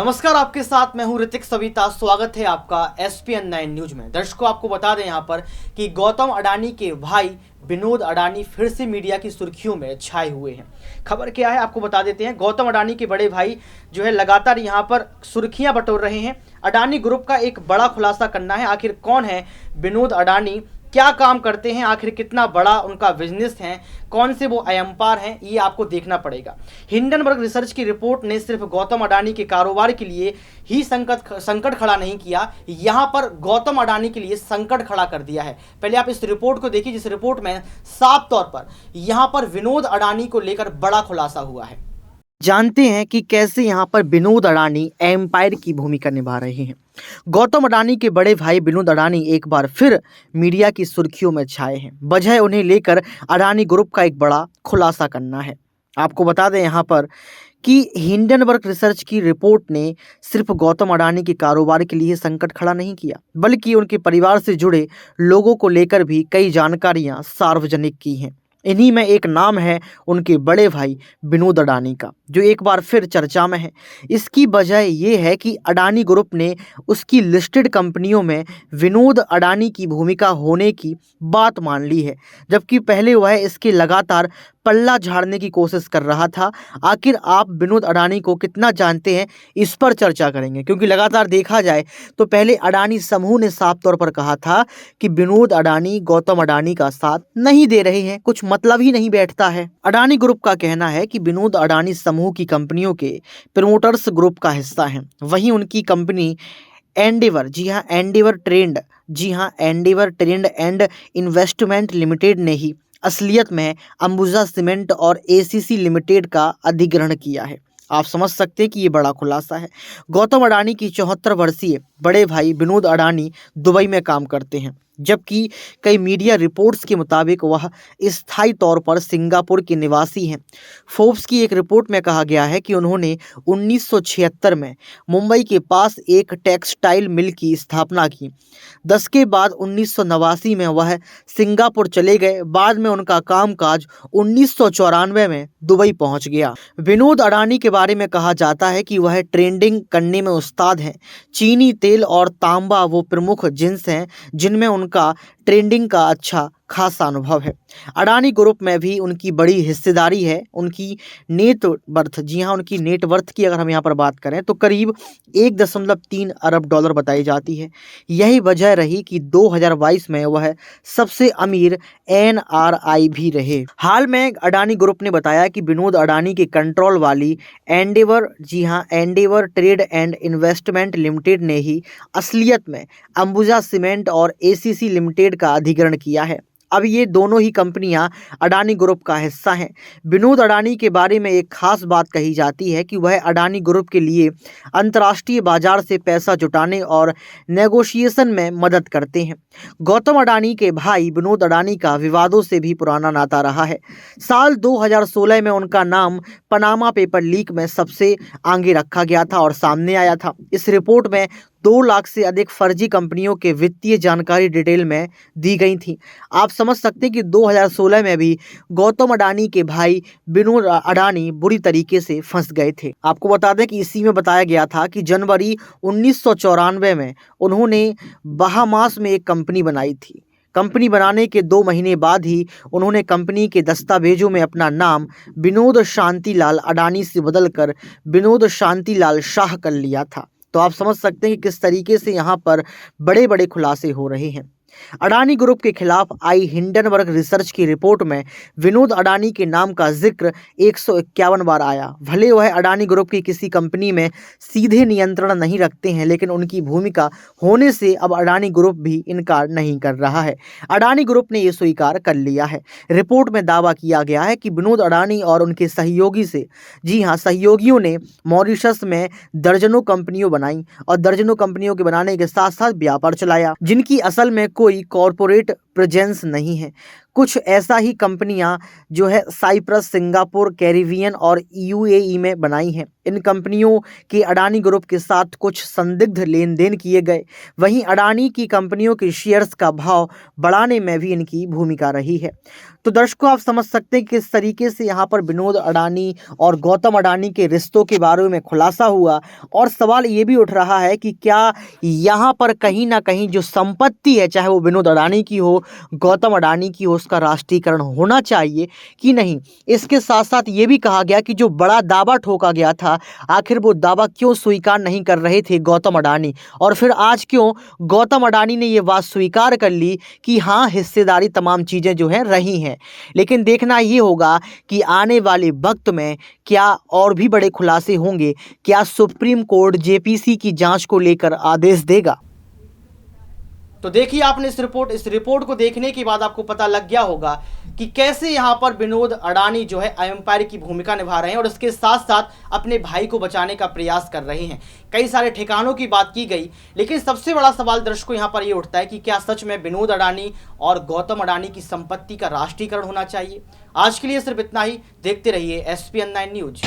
नमस्कार, आपके साथ मैं हूं ऋतिक सविता। स्वागत है आपका SPN 9 न्यूज में। दर्शकों, आपको बता दें यहां पर कि गौतम अडानी के भाई विनोद अडानी फिर से मीडिया की सुर्खियों में छाए हुए हैं। खबर क्या है आपको बता देते हैं। गौतम अडानी के बड़े भाई जो है लगातार यहां पर सुर्खियां बटोर रहे हैं। अडानी ग्रुप का एक बड़ा खुलासा करना है। आखिर कौन है विनोद अडानी, क्या काम करते हैं, आखिर कितना बड़ा उनका बिजनेस है, कौन से वो अयंपार हैं, ये आपको देखना पड़ेगा। हिंडनबर्ग रिसर्च की रिपोर्ट ने सिर्फ गौतम अडानी के कारोबार के लिए ही संकट खड़ा नहीं किया, यहाँ पर गौतम अडानी के लिए संकट खड़ा कर दिया है। पहले आप इस रिपोर्ट को देखिए, जिस रिपोर्ट में साफ तौर पर यहाँ पर विनोद अडानी को लेकर बड़ा खुलासा हुआ है। जानते हैं कि कैसे यहाँ पर विनोद अडानी एम्पायर की भूमिका निभा रहे हैं। गौतम अडानी के बड़े भाई विनोद अडानी एक बार फिर मीडिया की सुर्खियों में छाए हैं। वजह उन्हें लेकर अडानी ग्रुप का एक बड़ा खुलासा करना है। आपको बता दें यहाँ पर कि हिंडनबर्ग रिसर्च की रिपोर्ट ने सिर्फ गौतम अडानी के कारोबार के लिए संकट खड़ा नहीं किया, बल्कि उनके परिवार से जुड़े लोगों को लेकर भी कई जानकारियाँ सार्वजनिक की हैं। इन्हीं में एक नाम है उनके बड़े भाई विनोद अडानी का, जो एक बार फिर चर्चा में है। इसकी वजह ये है कि अडानी ग्रुप ने उसकी लिस्टेड कंपनियों में विनोद अडानी की भूमिका होने की बात मान ली है, जबकि पहले वह इसके लगातार पल्ला झाड़ने की कोशिश कर रहा था। आखिर आप विनोद अडानी को कितना जानते हैं, इस पर चर्चा करेंगे, क्योंकि लगातार देखा जाए तो पहले अडानी समूह ने साफ तौर पर कहा था कि विनोद अडानी गौतम अडानी का साथ नहीं दे रहे हैं, कुछ मतलब ही नहीं बैठता है। अडानी ग्रुप का कहना है कि विनोद अडानी समूह की कंपनियों के प्रमोटर्स ग्रुप का हिस्सा हैं। वहीं उनकी company Endeavour, Endeavour trend and investment limited ने ही असलियत में अंबुजा सीमेंट और ACC लिमिटेड का अधिग्रहण किया है। आप समझ सकते हैं कि ये बड़ा खुलासा है। गौतम अडानी की 74 वर्षीय बड़े भाई विनोद अडानी दुबई में काम करते हैं, जबकि कई मीडिया रिपोर्ट्स के मुताबिक वह स्थायी तौर पर सिंगापुर के निवासी हैं। फोर्ब्स की एक रिपोर्ट में कहा गया है कि उन्होंने 1976 में मुंबई के पास एक टेक्सटाइल मिल की स्थापना की। 10 के बाद 1989 में वह सिंगापुर चले गए। बाद में उनका कामकाज 1994 में दुबई पहुंच गया। विनोद अडानी के बारे में कहा जाता है कि वह ट्रेंडिंग करने में उस्ताद हैं। चीनी तेल और तांबा वो प्रमुख जिन्स हैं जिनमें उनका ट्रेंडिंग का अच्छा खासा अनुभव है। अडानी ग्रुप में भी उनकी बड़ी हिस्सेदारी है। उनकी नेटवर्थ, जी हाँ, उनकी नेटवर्थ की अगर हम यहाँ पर बात करें तो करीब 1.3 अरब डॉलर बताई जाती है। यही वजह रही कि 2022 में वह सबसे अमीर NRI भी रहे। हाल में अडानी ग्रुप ने बताया कि विनोद अडानी के कंट्रोल वाली एंडेवर, जी हाँ, Endeavour trade and investment limited ने ही असलियत में अंबुजा सीमेंट और ACC लिमिटेड का अधिग्रहण किया है। अब ये दोनों ही कंपनियां अडानी ग्रुप का हिस्सा हैं। विनोद अडानी के बारे में एक खास बात कही जाती है कि वह अडानी ग्रुप के लिए अंतर्राष्ट्रीय बाजार से पैसा जुटाने और नेगोशिएशन में मदद करते हैं। गौतम अडानी के भाई विनोद अडानी का विवादों से भी पुराना नाता रहा है। साल 2016 में उनका नाम पनामा पेपर लीक में सबसे आगे रखा गया था और सामने आया था। इस रिपोर्ट में 2 लाख से अधिक फर्जी कंपनियों के वित्तीय जानकारी डिटेल में दी गई थी। आप समझ सकते हैं कि 2016 में भी गौतम अडानी के भाई विनोद अडानी बुरी तरीके से फंस गए थे। आपको बता दें कि इसी में बताया गया था कि जनवरी 1994 में उन्होंने बहामास में एक कंपनी बनाई थी। कंपनी बनाने के 2 महीने बाद ही उन्होंने कंपनी के दस्तावेजों में अपना नाम विनोद शांतिलाल अडानी से बदलकर विनोद शांतिलाल शाह कर लिया था। तो आप समझ सकते हैं कि किस तरीके से यहाँ पर बड़े बड़े खुलासे हो रहे हैं। अडानी ग्रुप के खिलाफ आई हिंडनबर्ग रिसर्च की रिपोर्ट में विनोद अडानी के नाम का जिक्र 151 बार आया। भले वह अडानी ग्रुप की किसी कंपनी में सीधे नियंत्रण नहीं रखते हैं, लेकिन उनकी भूमिका होने से अब अडानी ग्रुप भी इनकार नहीं कर रहा है। अडानी ग्रुप ने यह स्वीकार कर लिया है। रिपोर्ट में दावा किया गया है कि विनोद अडानी और उनके सहयोगी से, जी हाँ, सहयोगियों ने मॉरिशस में दर्जनों कंपनियों बनाई और दर्जनों कंपनियों के बनाने के साथ साथ व्यापार चलाया, जिनकी असल में कोई कॉरपोरेट प्रेजेंस नहीं है, कुछ ऐसा ही कंपनियां जो है साइप्रस, सिंगापुर, कैरिबियन और यूएई में बनाई हैं। इन कंपनियों के अडानी ग्रुप के साथ कुछ संदिग्ध लेन देन किए गए। वहीं अडानी की कंपनियों के शेयर्स का भाव बढ़ाने में भी इनकी भूमिका रही है। तो दर्शकों, आप समझ सकते हैं कि किस तरीके से यहाँ पर विनोद अडानी और गौतम अडानी के रिश्तों के बारे में खुलासा हुआ। और सवाल ये भी उठ रहा है कि क्या यहाँ पर कहीं ना कहीं जो संपत्ति है, चाहे वो विनोद अडानी की हो, गौतम अडानी की हो, उसका राष्ट्रीयकरण होना चाहिए कि नहीं। इसके साथ साथ ये भी कहा गया कि जो बड़ा दावा ठोका गया था, आखिर वो दावा क्यों स्वीकार नहीं कर रहे थे गौतम अडानी, और फिर आज क्यों गौतम अडानी ने ये बात स्वीकार कर ली कि हाँ, हिस्सेदारी तमाम चीज़ें जो हैं रही हैं। लेकिन देखना ये होगा कि आने वाले वक्त में क्या और भी बड़े खुलासे होंगे। क्या सुप्रीम कोर्ट जेपीसी की जांच को लेकर आदेश देगा? तो देखिए आपने इस रिपोर्ट को देखने के बाद आपको पता लग गया होगा कि कैसे यहाँ पर विनोद अडानी जो है एम्पायर की भूमिका निभा रहे हैं और इसके साथ साथ अपने भाई को बचाने का प्रयास कर रहे हैं। कई सारे ठिकानों की बात की गई, लेकिन सबसे बड़ा सवाल दर्शकों यहाँ पर ये उठता है कि क्या सच में विनोद अडानी और गौतम अडानी की संपत्ति का राष्ट्रीयकरण होना चाहिए। आज के लिए सिर्फ इतना ही। देखते रहिए SPN9 न्यूज।